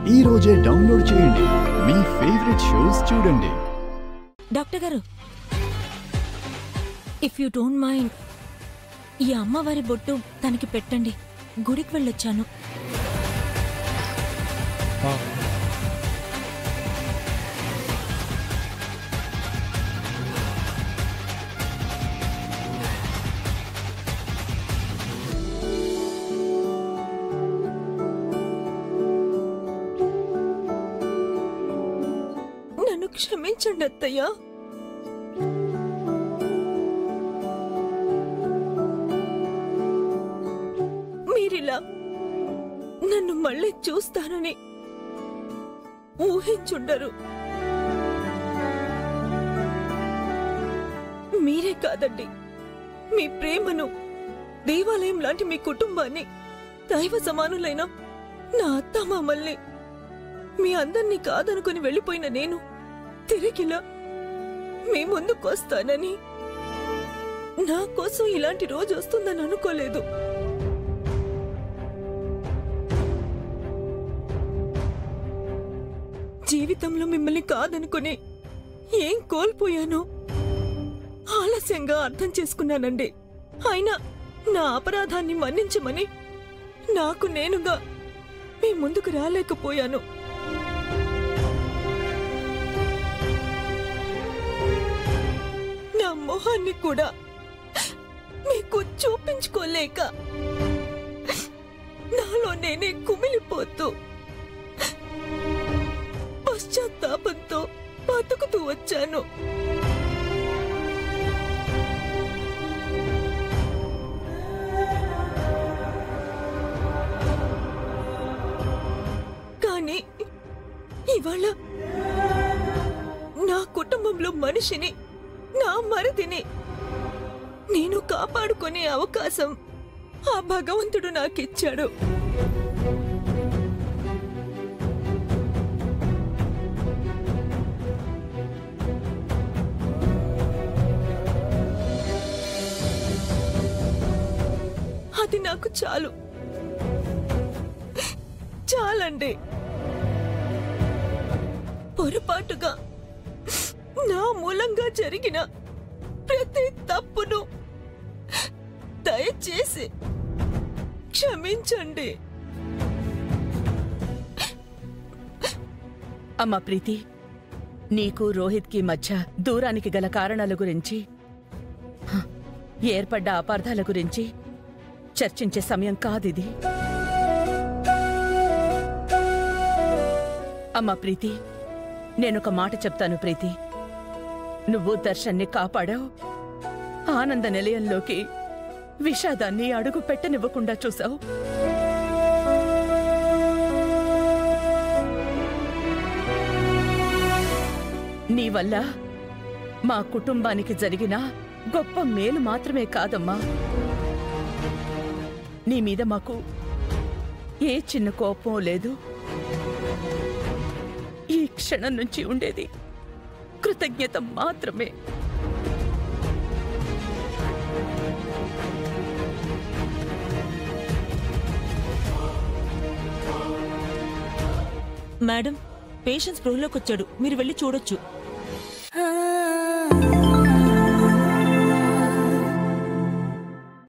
ఈ రోజే డౌన్లోడ్ చేయండి, మీ ఫేవరెట్ షోస్ చూడండి. డాక్టర్ గారు, ఇఫ్ యూ డోంట్ మైండ్, ఈ అమ్మవారి బొట్టు తనకి పెట్టండి. గుడికి వెళ్ళొచ్చాను. నన్ను క్షమించండి అత్తయ్య. మీరిలా నన్ను మళ్ళీ చూస్తానని ఊహించుండరు. మీరే కాదండి, మీ ప్రేమను, దేవాలయం లాంటి మీ కుటుంబాన్ని, దైవ సమానులైన నా అత్తమామల్ని, మీ అందరినీ కాదనుకుని వెళ్ళిపోయిన నేను తిరిగిలా మీ ముందుకొస్తానని, నా కోసం ఇలాంటి రోజు వస్తుందని అనుకోలేదు. జీవితంలో మిమ్మల్ని కాదనుకుని ఏం కోల్పోయానో ఆలస్యంగా అర్థం చేసుకున్నానండి. అయినా నా అపరాధాన్ని మన్నించమని నాకు నేనుగా మీ ముందుకు రాలేకపోయాను. నా మొహాన్ని కూడా మీకు చూపించుకోలేక నాలో నేనే కుమిలిపోతూ పశ్చాత్తాపంతో బతుకుతూ వచ్చాను. కానీ ఇవాళ నా కుటుంబంలో మనిషిని, నా మరిదిని నేను కాపాడుకునే అవకాశం ఆ భగవంతుడు నాకిచ్చాడు. అది నాకు చాలు, చాలండి. పొరపాటుగా నా మూలంగా జరిగిన ప్రతి తప్పును దయచేసి క్షమించండి. అమ్మా ప్రీతి, నీకు రోహిత్కి మధ్య దూరానికి గల కారణాల గురించి, ఏర్పడ్డ అపార్థాల గురించి చర్చించే సమయం కాదిది. అమ్మా ప్రీతి, నేనొక మాట చెప్తాను ప్రీతి. నువ్వు దర్శన్ని కాపాడావు, ఆనంద నిలయంలోకి విషాదాన్ని అడుగు పెట్టనివ్వకుండా చూసావు. నీ వల్ల మా కుటుంబానికి జరిగిన గొప్ప మేలు మాత్రమే కాదమ్మా, నీ మీద మాకు ఏ చిన్న కోపం లేదు. ఈ క్షణం నుంచి ఉండేది కృతజ్ఞత మాత్రమే. మేడం, పేషెంట్ స్పృహలోకి వచ్చాడు, మీరు వెళ్ళి చూడొచ్చు.